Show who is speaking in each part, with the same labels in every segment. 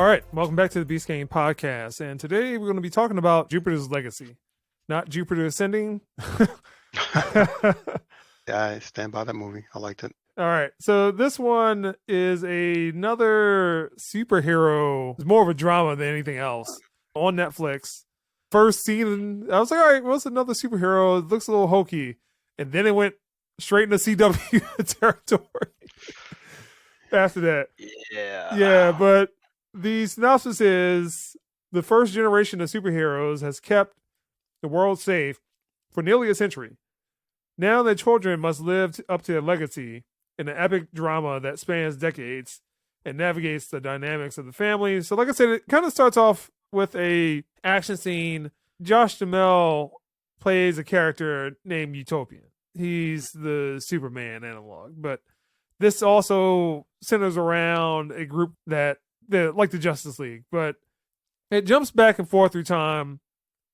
Speaker 1: All right, welcome back to the Beast Gang podcast. And today we're going to be talking about Jupiter's Legacy, not Jupiter Ascending.
Speaker 2: Yeah, I stand by that movie. I liked it.
Speaker 1: All right, so this one is another superhero. It's more of a drama than anything else on Netflix. First season, I was like, all right, what's another superhero? It looks a little hokey. And then it went straight into CW territory after that. Yeah, but the synopsis is the first generation of superheroes has kept the world safe for nearly a century. Now their children must live up to their legacy in an epic drama that spans decades and navigates the dynamics of the family. So like I said, it kind of starts off with a action scene. Josh Duhamel plays a character named Utopian. He's the Superman analog, but this also centers around a group that like the Justice League, but it jumps back and forth through time,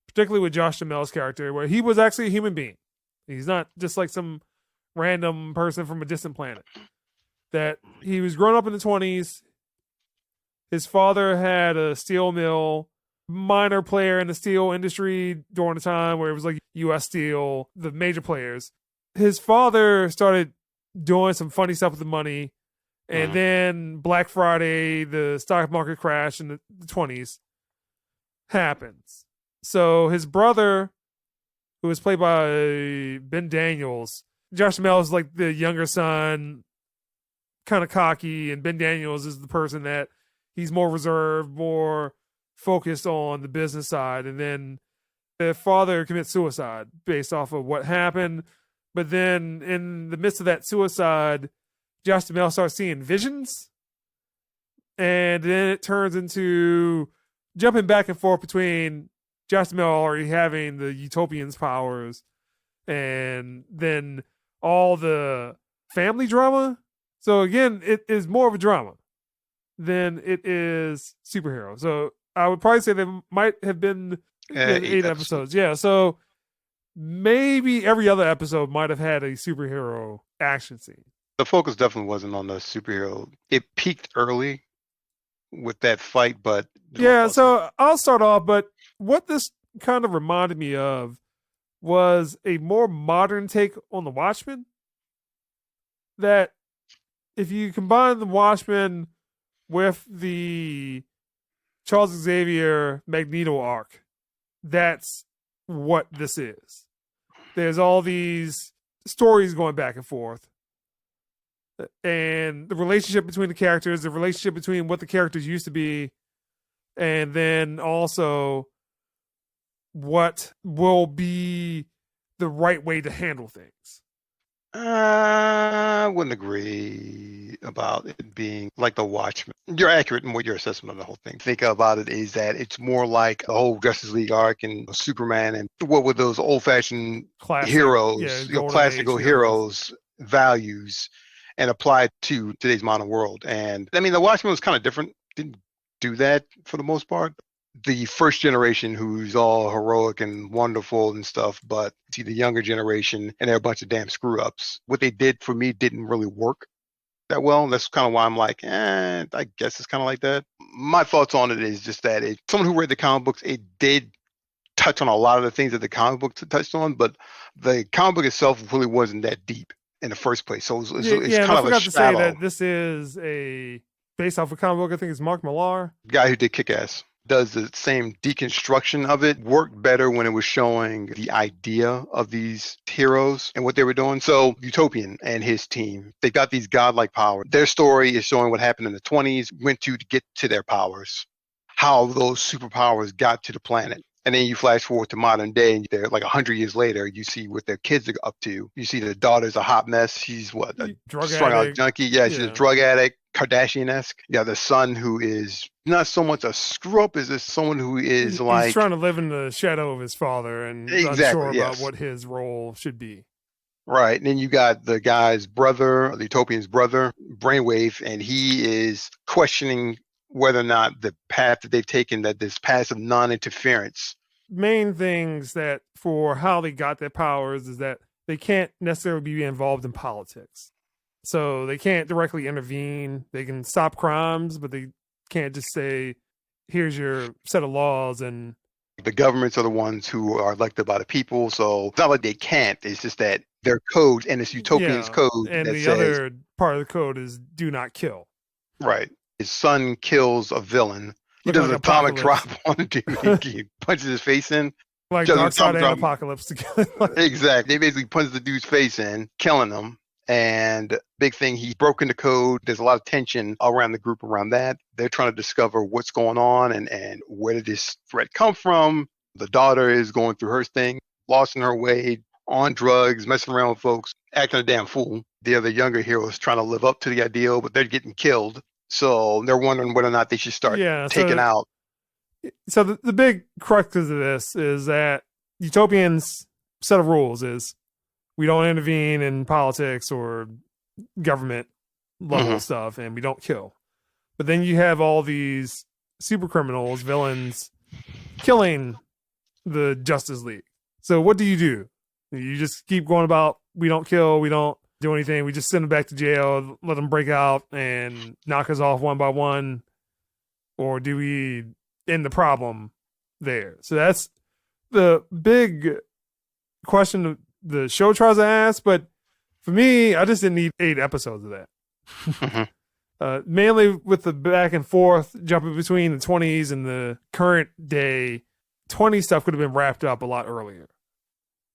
Speaker 1: particularly with Josh Duhamel's character, where he was actually a human being. He's not just like some random person from a distant planet. That he was grown up in the 20s. His father had a steel mill, minor player in the steel industry during the time where it was like U.S. Steel, the major players. His father started doing some funny stuff with the money. And then Black Friday, the stock market crash in the 20s happens. So his brother, who was played by Ben Daniels, Josh Duhamel is like the younger son, kind of cocky, and Ben Daniels is the person that he's more reserved, more focused on the business side. And then their father commits suicide based off of what happened. But then in the midst of that suicide, Josh Duhamel starts seeing visions. And then it turns into jumping back and forth between Josh Duhamel already having the Utopian's powers and then all the family drama. So again, it is more of a drama than it is superhero. So I would probably say there might have been 8 episodes. Yeah, so maybe every other episode might have had a superhero action scene.
Speaker 2: The focus definitely wasn't on the superhero. It peaked early with that fight, but
Speaker 1: yeah. So I'll start off. But what this kind of reminded me of was a more modern take on the Watchmen. That if you combine the Watchmen with the Charles Xavier Magneto arc, that's what this is. There's all these stories going back and forth. And the relationship between the characters, the relationship between what the characters used to be, and then also what will be the right way to handle things.
Speaker 2: I wouldn't agree about it being like the Watchmen. You're accurate in what your assessment of the whole thing. Think about it is that it's more like the whole Justice League arc and Superman and what were those old-fashioned heroes, classical heroes values and applied to today's modern world. And I mean, the Watchmen was kind of different. Didn't do that for the most part. The first generation who's all heroic and wonderful and stuff, but see the younger generation and they're a bunch of damn screw ups. What they did for me didn't really work that well. That's kind of why I'm like, I guess it's kind of like that. My thoughts on it is just that someone who read the comic books, it did touch on a lot of the things that the comic book touched on, but the comic book itself really wasn't that deep in the first place. So it's kind of a shadow. To say that
Speaker 1: this is based off a comic book. I think it's Mark Millar.
Speaker 2: The guy who did Kick-Ass does the same deconstruction of it. Worked better when it was showing the idea of these heroes and what they were doing. So Utopian and his team, they got these godlike powers. Their story is showing what happened in the 20s, went to get to their powers, how those superpowers got to the planet. And then you flash forward to modern day, and they're like 100 years later, you see what their kids are up to. You see the daughter's a hot mess. She's what? A strung out junkie. Yeah, she's a drug addict, Kardashian-esque. Yeah, the son who is not so much a screw-up as someone who is
Speaker 1: he's trying to live in the shadow of his father and unsure about what his role should be.
Speaker 2: Right. And then you got the guy's brother, the Utopian's brother, Brainwave, and he is questioning whether or not the path that they've taken, that this path of non-interference.
Speaker 1: Main things that for how they got their powers is that they can't necessarily be involved in politics. So they can't directly intervene. They can stop crimes, but they can't just say, here's your set of laws and
Speaker 2: The governments are the ones who are elected by the people, so it's not like they can't. It's just that their code, and it's Utopian's code
Speaker 1: and
Speaker 2: that
Speaker 1: the
Speaker 2: says,
Speaker 1: other part of the code is do not kill.
Speaker 2: right, his son kills a villain. He
Speaker 1: Look
Speaker 2: does
Speaker 1: like
Speaker 2: an atomic
Speaker 1: Apocalypse.
Speaker 2: drop on the dude. He punches his face in.
Speaker 1: Like
Speaker 2: Just
Speaker 1: Darkseid and
Speaker 2: drop-
Speaker 1: Apocalypse together.
Speaker 2: Exactly. They basically punch the dude's face in, killing him. And big thing, he's broken the code. There's a lot of tension around the group around that. They're trying to discover what's going on and where did this threat come from. The daughter is going through her thing, lost in her way, on drugs, messing around with folks, acting a damn fool. The other younger heroes trying to live up to the ideal, but they're getting killed. So they're wondering whether or not they should start taking out.
Speaker 1: So the big crux of this is that Utopian's set of rules is we don't intervene in politics or government level stuff, and we don't kill. But then you have all these super criminals, villains, killing the Justice League. So what do? You just keep going about, we don't kill, we don't do anything, we just send them back to jail, let them break out and knock us off one by one? Or do we end the problem there? So that's the big question the show tries to ask, but for me, I just didn't need 8 episodes of that. Mainly with the back and forth, jumping between the 20s and the current day, 20 stuff could have been wrapped up a lot earlier.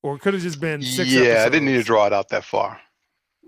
Speaker 1: Or it could have just been 6 episodes.
Speaker 2: Yeah, I didn't need to draw it out that far.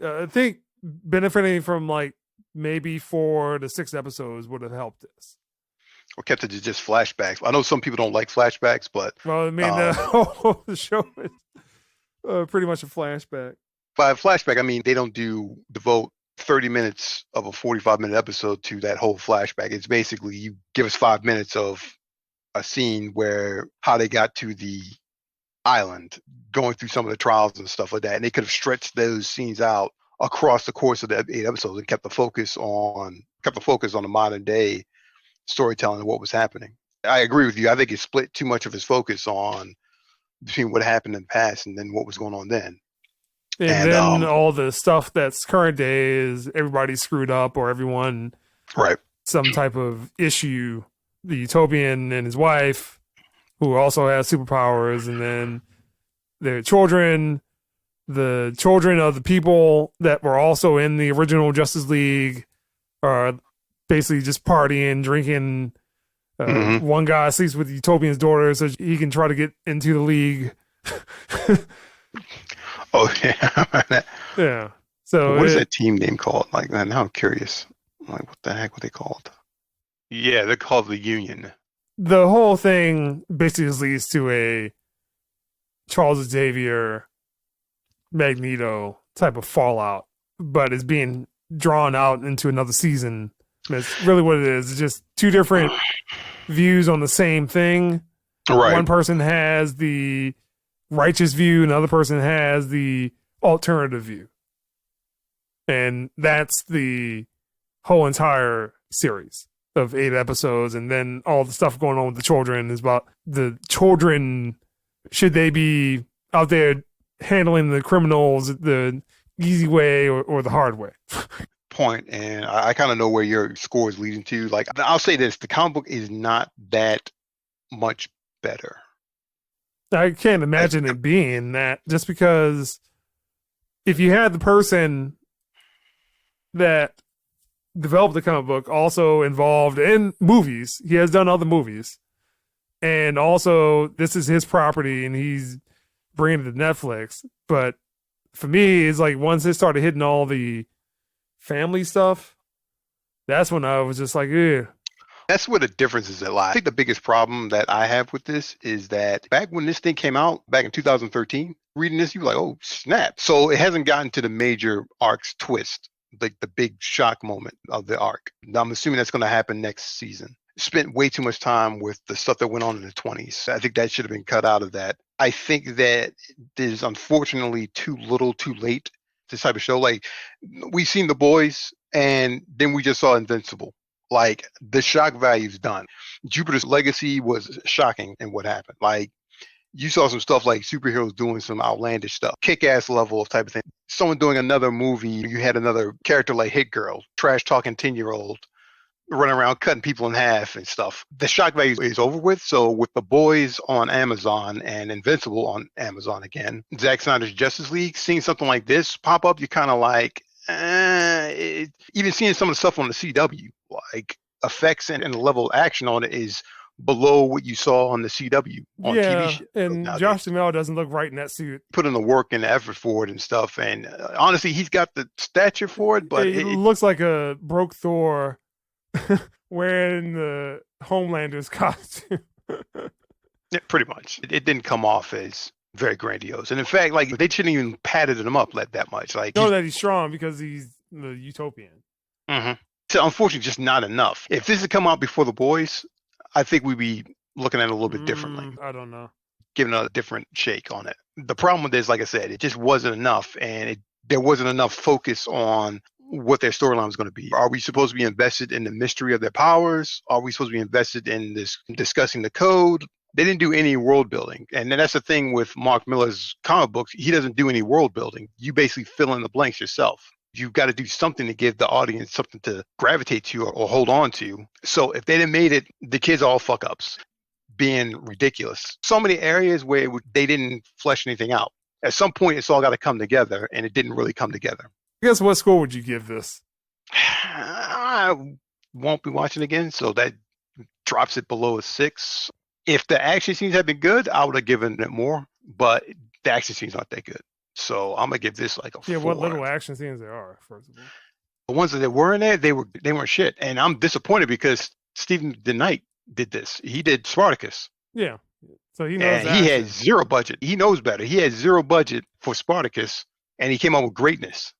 Speaker 1: I think benefiting from like maybe 4 to 6 episodes would have helped this.
Speaker 2: Or kept it to just flashbacks. I know some people don't like flashbacks, but
Speaker 1: Well, I mean, the show is pretty much a flashback.
Speaker 2: by flashback, I mean they don't devote 30 minutes of a 45-minute episode to that whole flashback. It's basically you give us 5 minutes of a scene where how they got to the island, going through some of the trials and stuff like that. And they could have stretched those scenes out across the course of the 8 episodes and kept the focus on the modern day storytelling of what was happening. I agree with you. I think it split too much of his focus on between what happened in the past and then what was going on then.
Speaker 1: And then all the stuff that's current day is everybody screwed up or everyone
Speaker 2: right
Speaker 1: some type of issue. The Utopian and his wife, who also has superpowers, and then their children, the children of the people that were also in the original Justice League are basically just partying, drinking. One guy sleeps with Utopian's daughter so he can try to get into the league.
Speaker 2: Oh yeah.
Speaker 1: Yeah. So
Speaker 2: what is that team name called? Like now I'm curious. Like what the heck were they called? Yeah, they're called the Union.
Speaker 1: The whole thing basically leads to a Charles Xavier Magneto type of fallout, but it's being drawn out into another season. That's really what it is. It's just 2 different views on the same thing.
Speaker 2: Right.
Speaker 1: One person has the righteous view, another person has the alternative view. And that's the whole entire series of 8 episodes. And then all the stuff going on with the children is about the children. Should they be out there handling the criminals the easy way or the hard way?
Speaker 2: Point, and I kind of know where your score is leading to. Like, I'll say this: the comic book is not that much better.
Speaker 1: I can't imagine it being that, just because if you had the person that developed the comic book also involved in movies, he has done other movies, and also this is his property and he's bringing it to Netflix. But for me, it's like once it started hitting all the family stuff, that's when I was just like, ew.
Speaker 2: That's where the differences lie. I think the biggest problem that I have with this is that back when this thing came out, back in 2013, reading this, you were like, oh, snap. So it hasn't gotten to the major arc's twist, like the big shock moment of the arc. Now, I'm assuming that's going to happen next season. Spent way too much time with the stuff that went on in the 20s. I think that should have been cut out of that. I think that there's unfortunately too little too late, this type of show. Like, we've seen The Boys, and then we just saw Invincible. Like, the shock value is done. Jupiter's Legacy was shocking in what happened. Like, you saw some stuff like superheroes doing some outlandish stuff, kick-ass level of type of thing. Someone doing another movie, you had another character like Hit Girl, trash-talking 10-year-old running around cutting people in half and stuff. The shock value is over with. So with The Boys on Amazon and Invincible on Amazon again, Zack Snyder's Justice League, seeing something like this pop up, you're kind of like, even seeing some of the stuff on the CW, like effects and the level of action on it is below what you saw on the CW on TV shows.
Speaker 1: And
Speaker 2: nowadays.
Speaker 1: Josh Duhamel doesn't look right in that suit.
Speaker 2: Put in the work and the effort for it and stuff. And honestly, he's got the stature for it, but
Speaker 1: it looks like a broke Thor wearing the Homelander's costume.
Speaker 2: yeah, pretty much. It didn't come off as very grandiose. And in fact, like they shouldn't even padded him up that much. Like
Speaker 1: know that he's strong because he's the Utopian.
Speaker 2: Mm-hmm. So unfortunately, just not enough. If this had come out before The Boys, I think we'd be looking at it a little bit differently.
Speaker 1: I don't know.
Speaker 2: Giving a different shake on it. The problem with this, like I said, it just wasn't enough, and there wasn't enough focus on what their storyline was going to be. Are we supposed to be invested in the mystery of their powers? Are we supposed to be invested in this discussing the code? They didn't do any world building. And then that's the thing with Mark Millar's comic books. He doesn't do any world building. You basically fill in the blanks yourself. You've got to do something to give the audience something to gravitate to or hold on to. So if they'd have made it, the kids are all fuck ups, being ridiculous. So many areas where they didn't flesh anything out. At some point, it's all got to come together, and it didn't really come together.
Speaker 1: I guess what score would you give this?
Speaker 2: I won't be watching again, so that drops it below a 6. If the action scenes had been good, I would have given it more, but the action scenes aren't that good. So I'm gonna give this like a 4.
Speaker 1: Yeah, what little action scenes there are, first of all.
Speaker 2: The ones that were in there, they weren't shit. And I'm disappointed because Stephen DeKnight did this. He did Spartacus.
Speaker 1: Yeah. So he knows
Speaker 2: and he had zero budget. He knows better. He had zero budget for Spartacus, and he came up with greatness.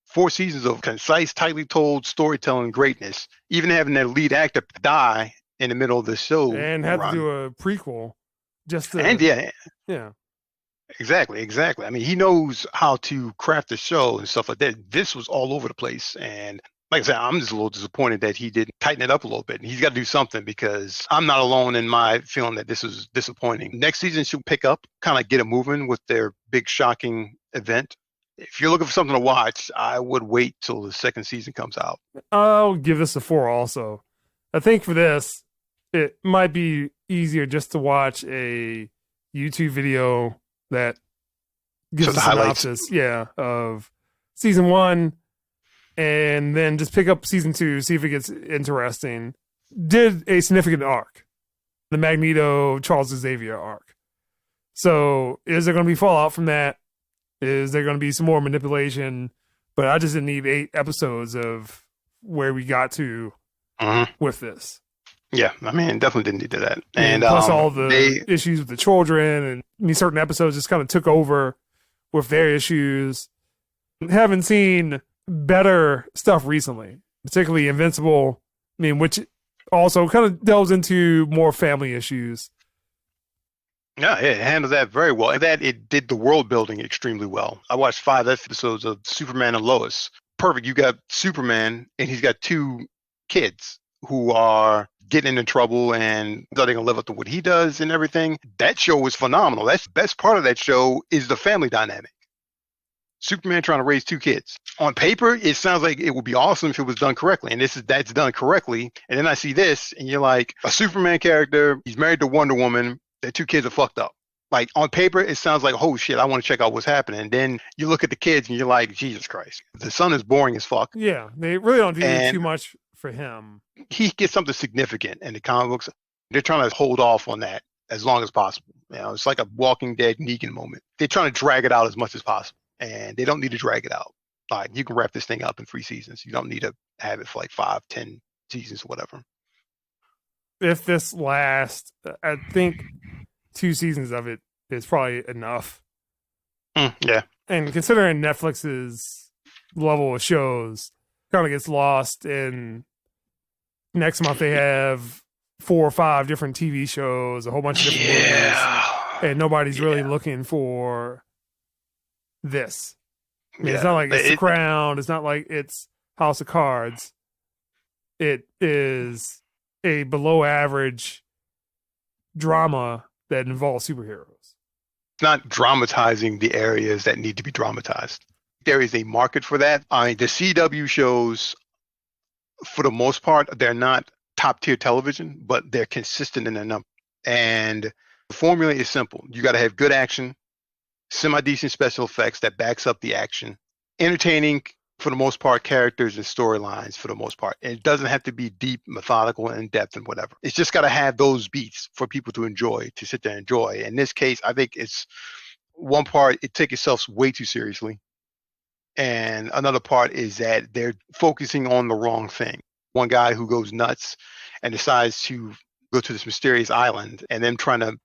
Speaker 2: 4 seasons of concise, tightly told storytelling greatness. Even having their lead actor die in the middle of the show.
Speaker 1: And had to do a prequel just to...
Speaker 2: And
Speaker 1: yeah.
Speaker 2: Exactly. I mean, he knows how to craft the show and stuff like that. This was all over the place. And like I said, I'm just a little disappointed that he didn't tighten it up a little bit. And he's got to do something because I'm not alone in my feeling that this is disappointing. Next season should pick up, kind of get it moving with their big shocking event. If you're looking for something to watch, I would wait till the second season comes out.
Speaker 1: I'll give this a 4 also. I think for this, it might be easier just to watch a YouTube video that gives a synopsis, of season 1, and then just pick up season 2, see if it gets interesting. Did a significant arc, the Magneto Charles Xavier arc. So is there going to be fallout from that? Is there going to be some more manipulation? But I just didn't need 8 episodes of where we got to with this.
Speaker 2: Yeah, I mean, definitely didn't need that.
Speaker 1: And plus all the issues with the children, and I mean, certain episodes just kind of took over with their issues. Haven't seen better stuff recently, particularly Invincible. I mean, which also kind of delves into more family issues.
Speaker 2: Yeah, it handled that very well. And that it did the world building extremely well. I watched 5 episodes of Superman and Lois. Perfect. You got Superman, and he's got 2 kids who are getting into trouble and starting to live up to what he does and everything. That show was phenomenal. That's the best part of that show is the family dynamic. Superman trying to raise 2 kids. On paper, it sounds like it would be awesome if it was done correctly. And that's done correctly. And then I see this, and you're like, a Superman character, he's married to Wonder Woman, their 2 kids are fucked up. Like, on paper, it sounds like, oh shit, I want to check out what's happening. And then you look at the kids, and you're like, Jesus Christ. The son is boring as fuck.
Speaker 1: Yeah, they really don't do too much for him.
Speaker 2: He gets something significant in the comic books. They're trying to hold off on that as long as possible. You know, it's like a Walking Dead Negan moment. They're trying to drag it out as much as possible, and they don't need to drag it out. Like, you can wrap this thing up in 3 seasons. You don't need to have it for like 5, 10 seasons or whatever.
Speaker 1: If this lasts, I think 2 seasons of it is probably enough.
Speaker 2: Yeah.
Speaker 1: And considering Netflix's level of shows, kind of gets lost in next month they have 4 or 5 different TV shows, a whole bunch of different movies, and nobody's really looking for this. I mean, it's not like it's The Crown. It's not like it's House of Cards. It is a below average drama that involves superheroes.
Speaker 2: It's not dramatizing the areas that need to be dramatized. There is a market for that. I mean, the CW shows for the most part, they're not top tier television, but they're consistent in their number. And the formula is simple. You got to have good action, semi-decent special effects that backs up the action, entertaining, for the most part, characters and storylines for the most part. And it doesn't have to be deep, methodical, and in-depth and whatever. It's just got to have those beats for people to enjoy, to sit there and enjoy. In this case, I think it's one part, it takes itself way too seriously. And another part is that they're focusing on the wrong thing. One guy who goes nuts and decides to go to this mysterious island and then trying to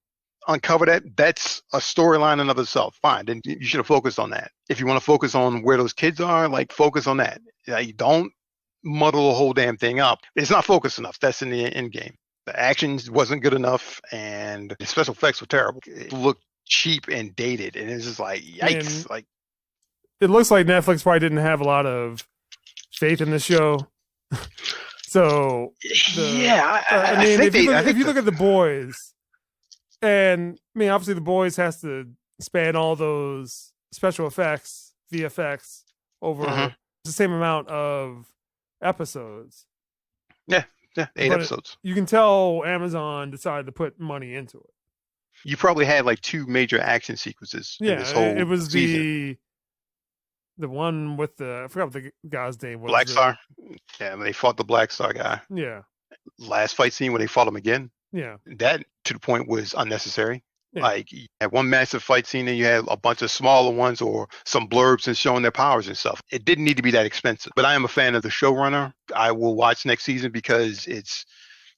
Speaker 2: uncover that's a storyline in and of itself. Fine, then you should have focused on that. If you want to focus on where those kids are, like, focus on that. You don't muddle the whole damn thing up. It's not focused enough. That's in the end game. The action wasn't good enough, and the special effects were terrible. It looked cheap and dated, and it's just like, yikes.
Speaker 1: And
Speaker 2: like,
Speaker 1: it looks like Netflix probably didn't have a lot of faith in the show. So
Speaker 2: I
Speaker 1: mean,
Speaker 2: think
Speaker 1: if you look at The Boys, and I mean, obviously The Boys has to span all those special effects, VFX, over the same amount of episodes.
Speaker 2: Yeah, 8 episodes.
Speaker 1: You can tell Amazon decided to put money into it.
Speaker 2: You probably had like 2 major action sequences.
Speaker 1: Yeah,
Speaker 2: in this whole
Speaker 1: it was
Speaker 2: season.
Speaker 1: the one with the, I forgot what the guy's name was.
Speaker 2: Black Star. Yeah, when they fought the Black Star guy.
Speaker 1: Yeah.
Speaker 2: Last fight scene when they fought him again.
Speaker 1: Yeah.
Speaker 2: That, to the point, was unnecessary.
Speaker 1: Yeah.
Speaker 2: Like, you had one massive fight scene and you had a bunch of smaller ones or some blurbs and showing their powers and stuff. It didn't need to be that expensive. But I am a fan of the showrunner. I will watch next season because it's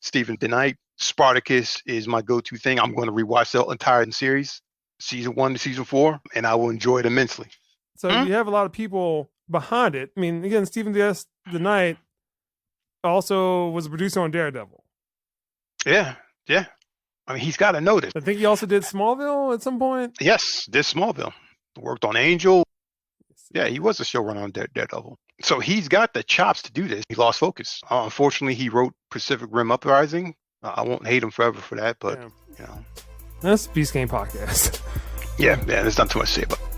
Speaker 2: Stephen DeKnight. Spartacus is my go-to thing. I'm going to rewatch the entire series, season 1 to season 4, and I will enjoy it immensely.
Speaker 1: So you have a lot of people behind it. I mean, again, Stephen DeKnight also was a producer on Daredevil.
Speaker 2: Yeah. I mean, he's got to know this.
Speaker 1: I think he also did Smallville at some point.
Speaker 2: Yes, did Smallville. Worked on Angel. Yeah, he was a showrunner on Daredevil. So he's got the chops to do this. He lost focus. Unfortunately, he wrote Pacific Rim Uprising. I won't hate him forever for that, but, you know.
Speaker 1: That's Beast Game Podcast.
Speaker 2: Yeah, there's not too much to say about it.